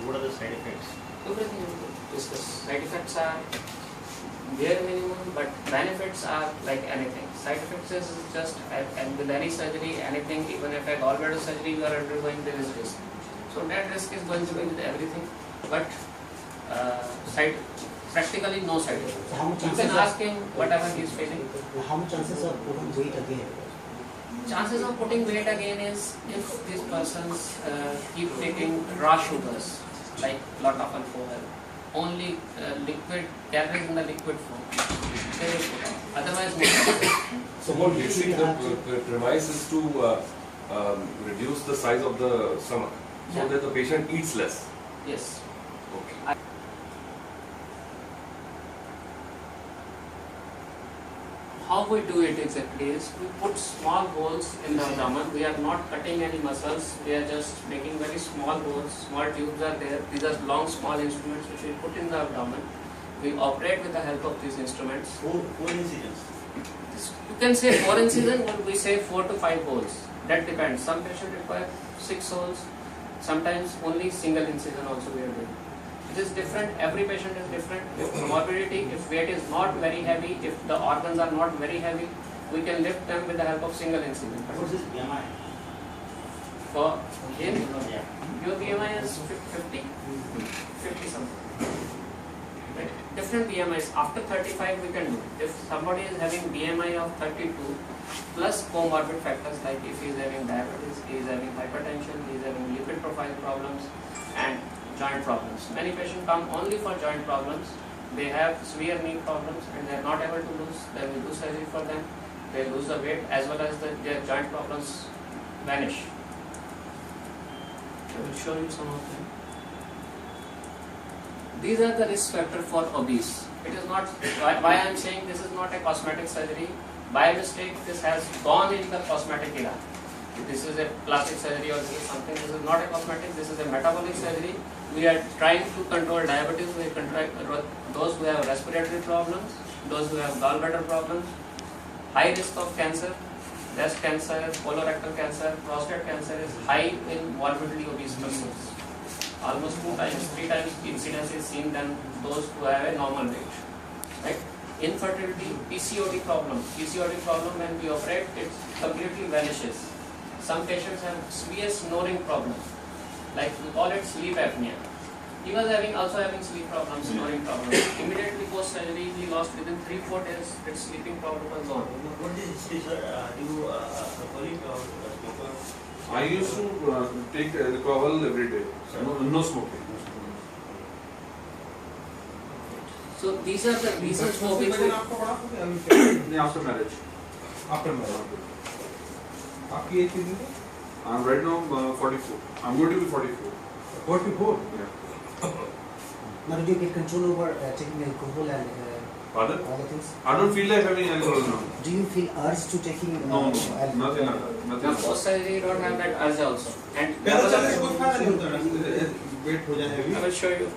what are the side effects? Everything we will discuss. Side effects are bare minimum, but benefits are like anything. Side effects is just, and with any surgery, anything, even if a gallbladder surgery you are undergoing, there is risk. So that risk is going to be with everything, but practically no side effects. So how much You can ask him whatever he is feeling. How much chances of putting weight again? Chances of putting weight again is if these persons keep taking raw sugars, like lot of alcohol, only liquid, calories in the liquid form, they will put on. Otherwise, no. So what basically the premise is to reduce the size of the stomach so Yeah. that the patient eats less. Yes. Okay. How we do it exactly is we put small holes in the abdomen. We are not cutting any muscles. We are just making very small holes. Small tubes are there. These are long, small instruments which we put in the abdomen. We operate with the help of these instruments. Four incisions. You can say 4 incision, or we say 4 to 5 holes. That depends. Some patients require 6 holes. Sometimes only single incision also we are doing. It is different. Every patient is different. If morbidity, if weight is not very heavy, if the organs are not very heavy, we can lift them with the help of single incision. What is BMI? For him, Yeah. your BMI is 50, 50 something. Right? Different BMIs. After 35 we can do it. If somebody is having BMI of 32 plus comorbid factors like if he is having diabetes, he is having hypertension, he is having lipid profile problems and joint problems. Many patients come only for joint problems. They have severe knee problems and they are not able to lose. Then we do surgery for them. They lose the weight as well as their joint problems vanish. I will show you some of them. These are the risk factors for obese. It is not, why I am saying this is not a cosmetic surgery. By mistake, this has gone in the cosmetic era. This is a plastic surgery or something. This is not a cosmetic. This is a metabolic surgery. We are trying to control diabetes. We control those who have respiratory problems, those who have gallbladder problems, high risk of cancer, breast cancer, colorectal cancer, prostate cancer is high in morbidly obese persons. Almost 2 times, 3 times incidence is seen than those who have a normal weight. Right? Infertility, PCOD problem. PCOD problem when we operate, it completely vanishes. Some patients have severe snoring problem, like we call it sleep apnea. He was also having sleep problems, snoring problems. Immediately post surgery, he lost within 3-4 days. Its sleeping problem was gone. What is this history, sir? Do you alcoholic or smoker? I used to take alcohol every day. No smoking. So these are the reasons for which After marriage. After marriage. आपकी as कितनी है? I'm right now 44. I'm going to be 44. 44. Yeah. Now, do you get control over taking alcohol and Pardon? other things? I don't feel like having alcohol now. Do you feel urge to taking No, alcohol? nothing like that. now Nothing. post surgery you don't have that urge also. And पैदल चलने से कोई फायदा नहीं होता, wait हो जाए I heavy. will show you.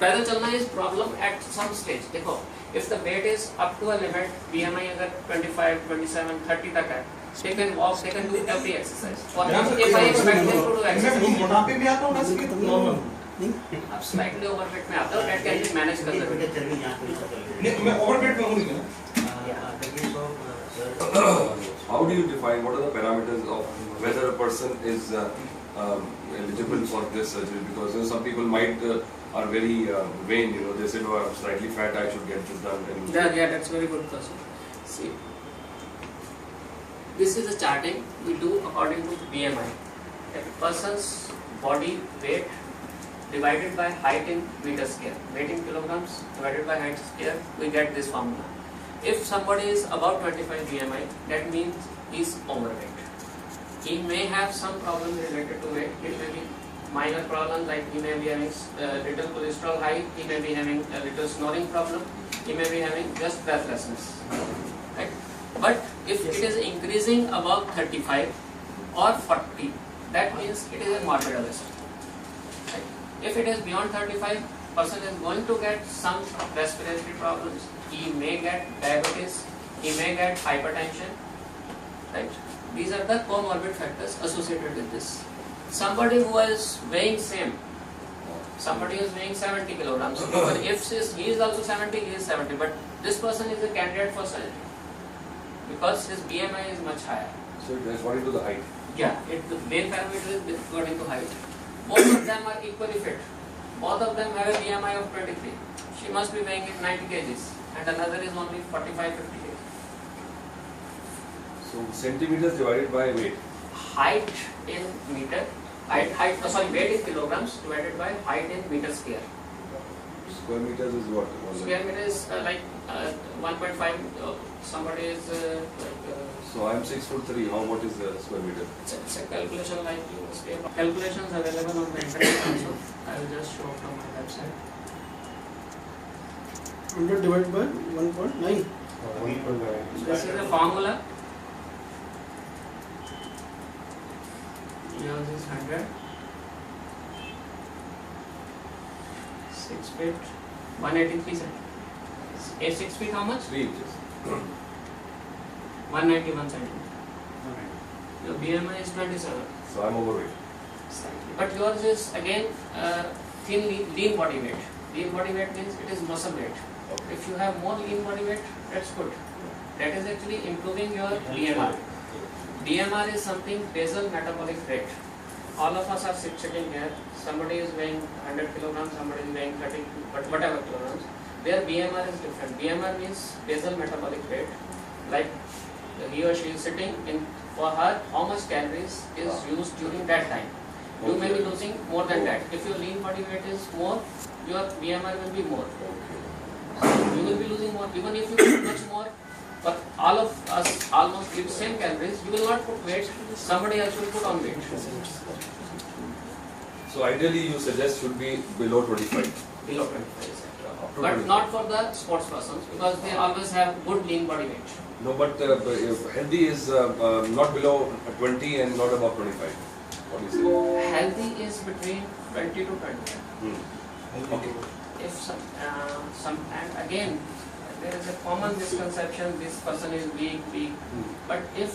पैदल चलना is problem at some stage. देखो, if the weight is up to a limit, BMI अगर 25, 27, 30 तक है, they can walk, they can do every exercise. For him, if I expect them to do मैं exercise, मोटापे में आता हूँ ना इसके नॉर्मल. आप slightly overweight में आते हो, that can be managed कर सकते हो. चर्बी जांच भी सकते हैं। नहीं मैं ओवरवेट में हूँ नहीं ना. The case of sir. How do you define what are the parameters of whether a person is eligible for this surgery? Because some people might are very vain. They say, "Oh, I'm slightly fat. I should get this done." And Yeah, that's very good question. See, this is a charting we do according to BMI. A person's body weight divided by height in meter square, weight in kilograms divided by height square, we get this formula. If somebody is above 25 BMI, that means he is overweight. He may have some problem related to weight. It may be minor problem, like he may be having little cholesterol high, he may be having a little snoring problem, he may be having just breathlessness. Right? But if it is increasing above 35 or 40, that means it is a morbid obesity. Right? If it is beyond 35, person is going to get some respiratory problems. He may get diabetes. He may get hypertension. Right? These are the comorbid factors associated with this. Somebody who is weighing same, Somebody is weighing 70 kilograms. But if he is also 70, he is 70. But this person is a candidate for surgery because his BMI is much higher. So it is according to the height. Yeah, the main parameter is according to height. Both of them are equally fit. Both of them have a BMI of 23. She must be weighing 90 kgs and another is only 45-50 kg. So centimeters divided by weight. Height in meter, weight in kilograms divided by height in meter square. Square meters is what? Square meter is 1.5. Somebody is So I am 6'3". How what is the square meter? it's a calculation like you must be calculations available on the internet also. I will just show from my website. 100 divided by 1.9. This is the formula. Yours is 100. 6 feet, 183 centimeters. 6 feet how much? 3 inches. 191 centimeters. Your BMI is 27. So I am overweight. But yours is again lean body weight. Lean body weight means it is muscle weight. Okay. If you have more lean body weight, that's good. That is actually improving your BMR. BMR is something basal metabolic rate. All of us are sitting here. Somebody is weighing 100 kilograms, somebody is weighing 30, but whatever kilograms. Their BMR is different. BMR means basal metabolic rate. Like he or she is sitting in, for her, how much calories is used during that time. You may be losing more than that. If your lean body weight is more, your BMR will be more. You will be losing more. Even if you put much more, but all of us almost give same calories, you will not put weight, somebody else will put on weight. So ideally you suggest should be below 25. Below 25. Up to But 25. not for the sports persons because they always have good lean body weight. No, but healthy is not below 20 and not above 25. What do you say? Healthy is between 20 to 25. Okay. If some and again there is a common misconception this person is weak. But if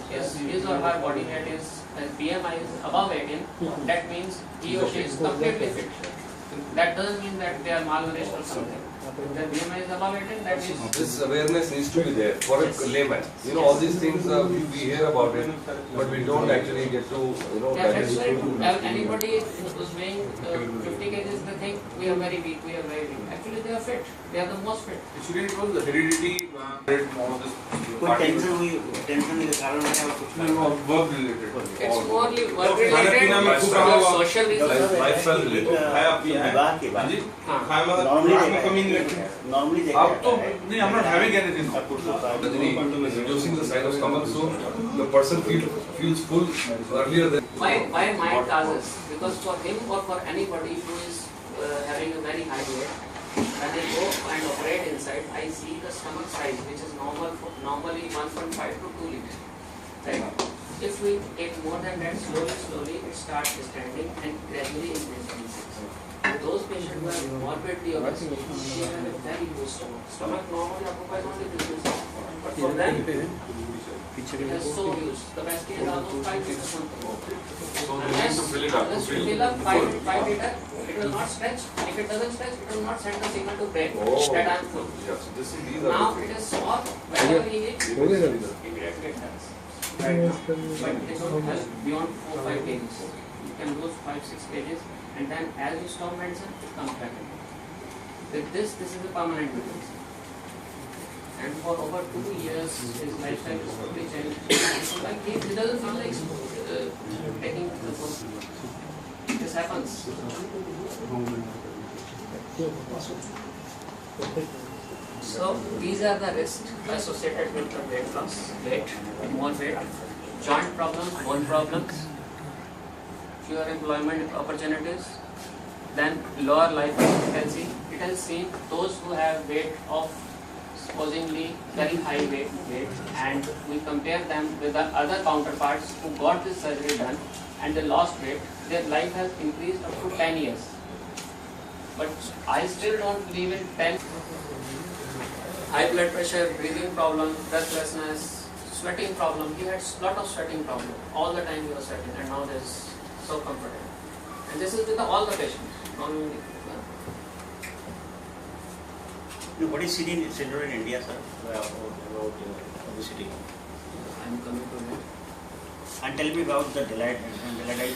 his or her body weight is BMI is above 18, that means he or she is completely fit. That doesn't mean that they are malnourished or something. If their BMI is above 18, that means This awareness needs to be there for a layman. You know, all these things we hear about it, but we don't actually get to, yeah, that's digest very it. true. Anybody who's weighing 50 kgs, they think we are very weak, we are very weak. Actually, they are fit. They are the most fit. Actually, it was the heredity all this कोई tension के कारण है और कुछ work related. It's morely work खाना पीना में खूब रहा related, होगा। social reasons. Lifestyle related है आपकी विवाह के बाद जी हाँ. खाए मतलब नॉर्मली रात में कमी नहीं लगती नॉर्मली आप देखा तो जाता है नहीं I'm not having anything Rajini is reducing the size of stomach, so the person feels full earlier than. Why mind causes? Because for him or for anybody who is having a very high weight, when I go and operate inside, I see the stomach size, which is normally 1.5 to 2 liters. Right? If we take more than that, slowly it starts descending and gradually increasing. Those patients who are morbidly obese, they have a very low stomach. Stomach normally occupies only 50%. But for them, it has so huge. Capacity is almost 5 liters something. Unless you fill up 5 liter, it will not stretch. If it doesn't stretch, it will not send the signal to brain that I am full. Yeah, so these are Now the it things. is small, whenever he eats, immediately it does. Right now. But they don't help beyond 4-5 kgs. You can lose 5-6 kgs and then as you stop medicine, it comes back again. With this is a permanent difference. And for over 2 years, his lifestyle is totally changed. Like he doesn't feel like taking the food. This happens. So these are the risks associated with the weight loss, more weight, joint problems, bone problems, fewer employment opportunities, then lower life expectancy. It has seen those who have weight of supposedly very high weight and we compare them with the other counterparts who got this surgery done and they lost weight, their life has increased up to 10 years. But I still don't believe in 10. High blood pressure, breathing problem, breathlessness, sweating problem. He had a lot of sweating problem. All the time he was sweating and now he is so comfortable. And this is with all the patients. What is syndrome in India, sir? About obesity. I'm coming to that. And tell me about the Dalit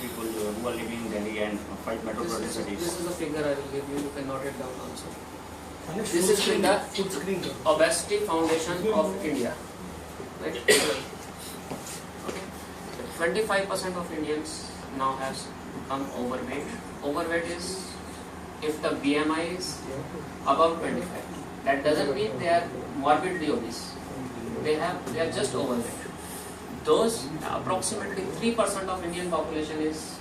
people who are living in Delhi and 5 metropolitan cities. This is a figure I will give you. You can note it down also. Alex, This is with the food screen. Obesity Foundation of India. Right? Okay. 25% of Indians now have become overweight. Overweight is if the BMI is above 25. That doesn't mean they are morbidly obese. They are just overweight. Those approximately 3% of Indian population is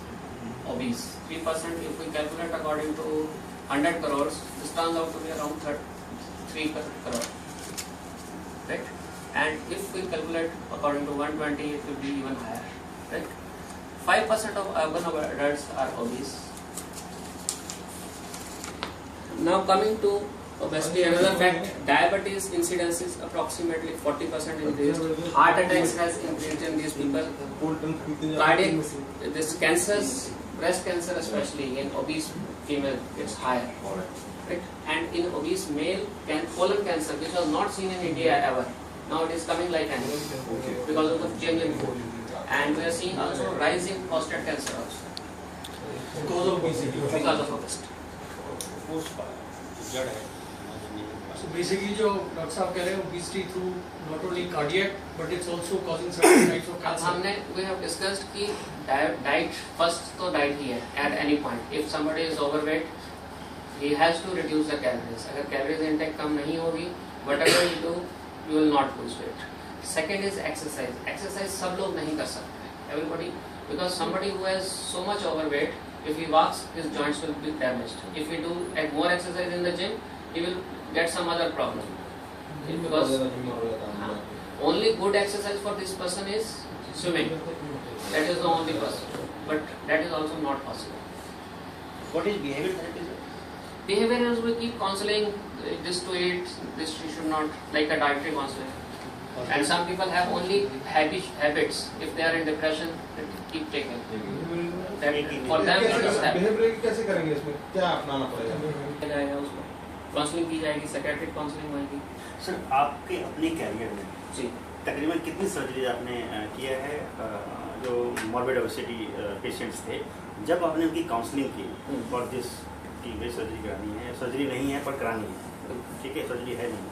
obese. 3% if we calculate according to 100 crores, this turns out to be around 3 crore. Right? And if we calculate according to 120, it will be even higher. Right? 5% of urban adults are obese. Now coming to obesity, another fact, diabetes incidence is approximately 40% increased. Heart attacks has increased in these people. Cardiac, this cancers, breast cancer especially in obese female, it's higher. Right? And in obese male, colon cancer, which was not seen in India ever, now it is coming like anything because of the change in food. And we are seeing also rising prostate cancer also because of obesity. So basically, जो doctor साहब कह रहे हैं obesity through not only cardiac but it's also causing certain types of cancer. हमने we have discussed कि diet first तो diet ही है at any point. If somebody is overweight, he has to reduce the calories. अगर calories intake कम नहीं होगी, whatever you do, you will not lose weight. Second is exercise. Exercise सब लोग नहीं कर सकते. Everybody, because somebody who has so much overweight, if he walks, his joints will be damaged. If he do more exercise in the gym, he will get some other problem. Because only good exercise for this person is swimming. That is the only person. But that is also not possible. What is behavior therapy? Behaviorals we keep counseling, this to eat, this you should not, like a dietary counseling. And some people have only habits. If they are in depression, they keep taking. That for them it is habit. Behaviour कैसे करेंगे इसमें क्या अपनाना पड़ेगा counselling की जाएगी, psychiatric counselling होगी. Sir, आपके अपने कैरियर में जी तकरीबन कितनी सर्जरी आपने किया है जो मॉर्बिड ओबेसिटी पेशेंट्स थे, जब आपने उनकी काउंसलिंग की फॉर दिस कि वे सर्जरी करानी है, सर्जरी नहीं है पर करानी है, ठीक है, सर्जरी है नहीं,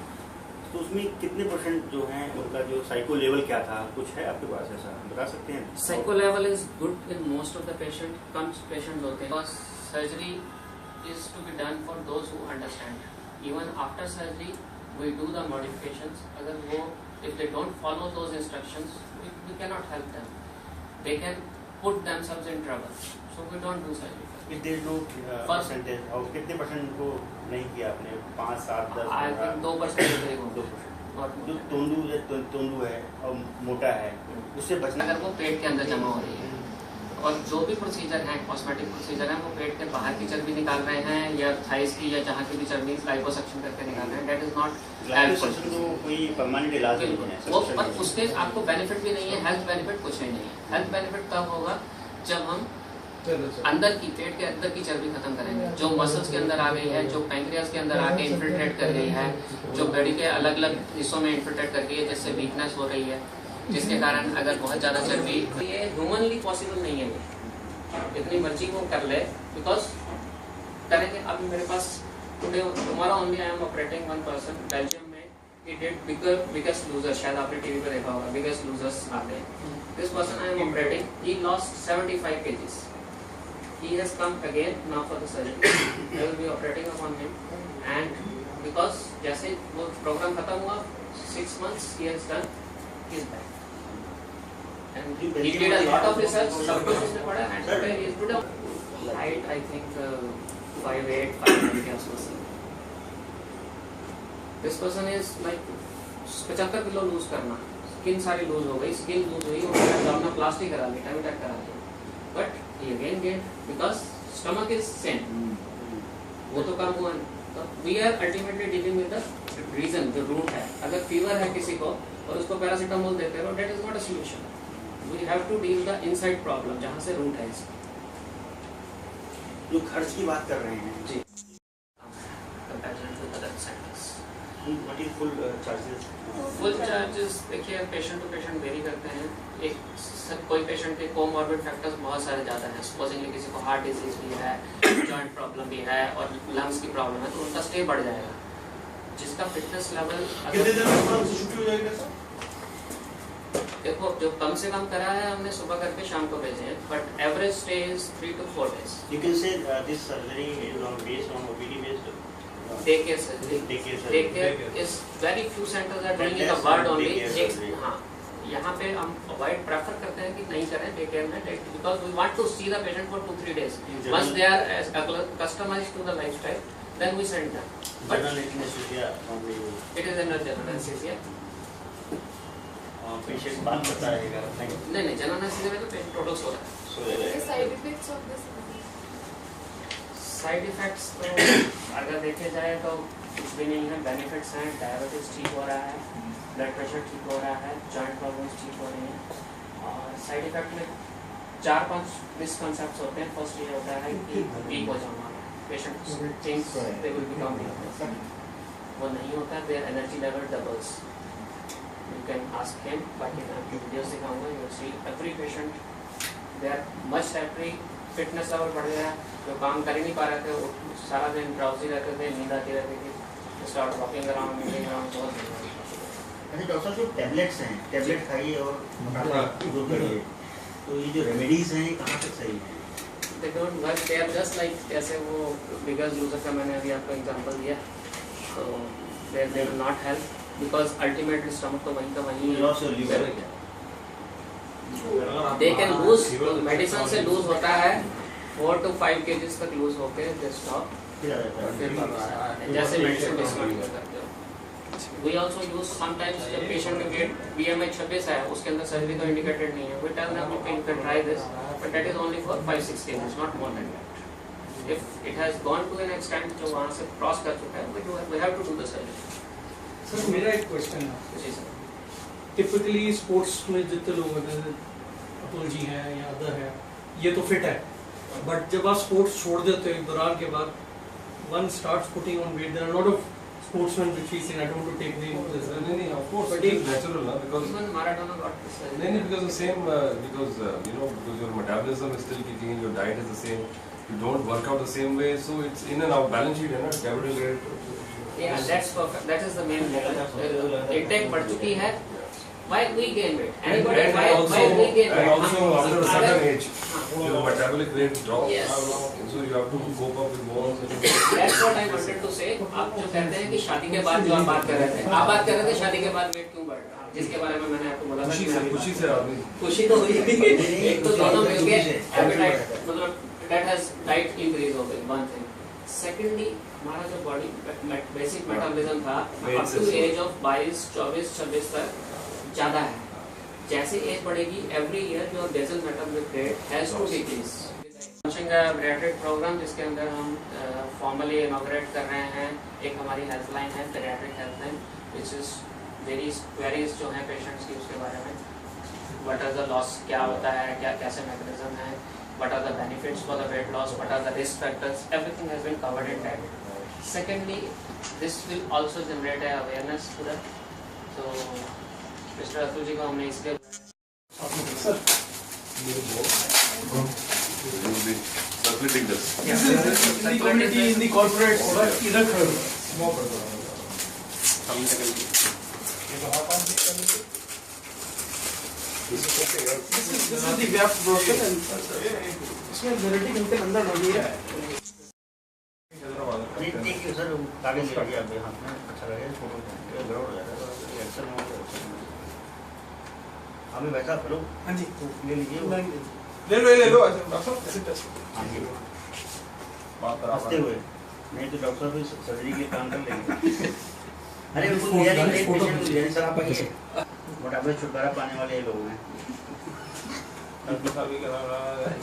तो उसमें कितने % जो हैं उनका जो साइको लेवल क्या था, कुछ है आपके पास ऐसा बता सकते हैं? Psycho level is good in most of the patient. Come patient होते हैं. Surgery is to be done for those who understand. Even after surgery, we do the modifications. अगर वो, if they don't follow those instructions, we cannot help them. They can put themselves in trouble. So we don't do surgery. If there is no percentage, और कितने % को नहीं किया आपने? 5, 7, 10? I think 2% के करीब होगा. 2%. जो तोंदू है और मोटा है, उससे बचना. अगर वो पेट के अंदर जमा हो रही है और जो भी प्रोसीजर हैं, कॉस्मेटिक प्रोसीजर हैं, वो पेट के बाहर की चर्बी निकाल रहे हैं या थाइस की या जहाँ की भी चर्बी लाइपोसक्शन करके निकाल रहे हैं, दैट इज नॉट लाइपोसक्शन तो कोई परमानेंट इलाज नहीं है. वो पर उसके आपको बेनिफिट भी नहीं है, हेल्थ बेनिफिट कुछ भी नहीं है. हेल्थ बेनिफिट तब होगा जब हम अंदर की, पेट के अंदर की चर्बी खत्म करेंगे, जो मसल्स के अंदर आ गई है, जो पैंक्रियास के अंदर आके इन्फिल्ट्रेट कर गई है, जो बॉडी के अलग अलग हिस्सों में इन्फिल्ट्रेट कर गई है, जिससे वीकनेस हो रही है, जिसके कारण अगर बहुत ज़्यादा चर्बी, ये ह्यूमनली पॉसिबल नहीं है. ये इतनी मर्जी वो कर ले, बिकॉज करेंगे. अभी मेरे पास today tomorrow only I am operating one person Belgium में. ही डिड बिगेस्ट लूजर, शायद आपने टीवी पे देखा होगा, बिगेस्ट लूजर्स आते हैं. This person I am operating, he lost 75 kgs. He has come again now for the surgery. I will be operating upon him, and because जैसे वो programme खत्म हुआ, 6 months he has done, he is back. And he did a lot of research. सब कुछ उसने पढ़ा, and today he is good. Height I think 5'8", 5'9" के आसपास. This person is like 75 kilo lose करना, स्किन सारी लूज हो गई, स्किन लूज हुई, उन्होंने abdominoplasty करा ली, टाइम अटैक करा लिया, but he again gained because stomach is same. वो तो कम हुआ नहीं. तो we are ultimately dealing with the reason, जो root है. अगर fever है किसी को और उसको पैरासीटामोल देते रहो, that is not a solution. We have to deal the inside problem, जहाँ से root है इसका. जो खर्च की बात कर रहे हैं जी comparison to other centres. What is full charges? Full charges देखिए पेशेंट टू पेशेंट वेरी करते हैं। कोई पेशेंट के कोमॉर्बिड फैक्टर्स बहुत सारे ज़्यादा हैं, सपोजिंगली किसी को हार्ट डिजीज भी है, जॉइंट प्रॉब्लम भी है और लंग्स की प्रॉब्लम है, तो उनका स्टे बढ़ जाएगा। जिसका फिटनेस लेवल कितने दिन में उससे छुट्टी हो जाएगी सर? देखो जो कम से कम करा है हमने सुबह करके शाम को भेजे हैं, but average stay is 3 to 4 days। You can say this surgery is based on OPD based. Day care surgery। Day care surgery। Day care is very few centers are doing in the world only। हाँ, यहाँ पे हम avoid prefer करते हैं कि नहीं करें day care में, because we want to see the patient for 2-3 days। Once they are customized to the lifestyle, then we send them। General anesthesia only। It is under general anesthesia। Patient बात करता रहेगा नहीं general anaesthesia में तो patient total so रहा है। सो रहेगा। Side effects of this? Side effects तो अगर देखे जाए तो कुछ भी नहीं है। बेनिफिट्स हैं, डायबिटीज ठीक हो रहा है, ब्लड प्रेशर ठीक हो रहा है, जॉइंट प्रॉब्लम्स ठीक हो रही हैं। और साइड इफेक्ट में 4-5 मिसकंसेप्ट्स होते हैं। फर्स्ट ये होता है कि वीक हो जाना, patient thinks they will become weak, वो नहीं होता। Their energy level doubles. You can ask him, बाकी मैं आपको वीडियोस दिखाऊंगा। You will see every patient, they are much happy, fitness level बढ़ गया। जो काम कर ही नहीं पा रहे थे, वो सारा दिन ड्राउजी रहते थे, नींद आती रहती थी, start walking around, moving around, बहुत अच्छा डॉक्टर साहब जो टैबलेट्स हैं, टैबलेट खाइए और मोटापा दूर करिए, तो ये जो रेमेडीज हैं ये कहाँ तक सही हैं? They don't work, they are just like जैसे वो बिगेस्ट लूजर का मैंने अभी आपको एग्जांपल दिया, तो they will not help because ultimately stomach तो वहीं का वहीं है। लॉस और liver They can lose, medicine से लूज होता है 4 to 5 kgs तक लूज होके they stop, फिर आ जाता है। फिर वापस आता है। जैसे मेडिसिन डिस्कंटिन्यू करते हो। We also use sometimes जब पेशेंट का वेट BMI 26 है, उसके अंदर सर्जरी तो इंडिकेटेड नहीं है, we tell them you can try this, but that is only for 5-6 kgs, not more than that. If it has gone to an extent जो वहाँ से क्रॉस कर चुका है, we have to do the surgery। Sir मेरा एक question है, जी sir. Typically sports में जितने लोग हैं, अतुल जी हैं या अदर है, ये तो फिट है, बट जब आप स्पोर्ट्स छोड़ देते हो एक दौरान के बाद, one starts putting on weight, there are lot of sportsmen which we say I don't want to take names as well. नहीं, of course, But it is natural, na, because Even Maradona got this surgery। नहीं, because the same, because because your metabolism is still kicking in, your diet is the same, you don't work out the same way, so it's in and out balance sheet, है ना, capital grade। Yeah, that's perfect. That is the main reason। Intake बढ़ चुकी है। Why we gain weight? Anybody And why also, we gain weight? and also after a certain age, हाँ। your metabolic rate drops, Yes। so you have to cope up with more। That's what I wanted to say। आप जो कहते हैं कि शादी के बाद जो आप बात कर रहे थे, आप बात कर रहे थे शादी के बाद वेट क्यों बढ़ रहा है, जिसके बारे में मैंने आपको बोला था। खुशी से आदमी। खुशी तो हुई एक तो दोनों मिलके एपेटाइट, मतलब that has diet increase हो गई, one thing। Secondly, हमारा जो बॉडी बेसिक मेटाबॉलिज्म था up to एज ऑफ 22, 24, 26 तक ज़्यादा है। जैसे एज बढ़ेगी every year your basal metabolic rate has to decrease. Launching a paediatric programme जिसके अंदर हम फॉर्मली इनॉग्रेट कर रहे हैं। एक हमारी हेल्पलाइन है, paediatric helpline, which is varies queries जो हैं पेशेंट्स की उसके बारे में, व्हाट आर द लॉस, क्या होता है, क्या कैसे मैकेनिज्म है, what are the benefits for the weight loss, what are the risk factors, everything has been covered in that. Secondly, this will also generate a awareness to that। So, Mr. Atul ji को हमने इसलिए Sir, you will be circulating this। This is in the community, in the corporate, either small This is the gap broken and इसमें genetic intent अंदर लगी है। ठीक है sir, कागज ले लीजिए आपके हाथ में, अच्छा लगेगा, फोटो गड़बड़ हो जाएगा तो एक्शन में हमें वैसा करो। हाँ जी, तो ले लीजिए वो। ले लो डॉक्टर साहब, ऐसे टेस्ट हाँ जी, बात हंसते हुए, नहीं तो डॉक्टर साहब सर्जरी के काम कर लेंगे। अरे उनको लिया नहीं, एक पेशेंट को लिया नहीं सर, आप आइए, मोटापे से छुटकारा पाने वाले लोग हैं। डॉक्टर साहब भी करा रहा है।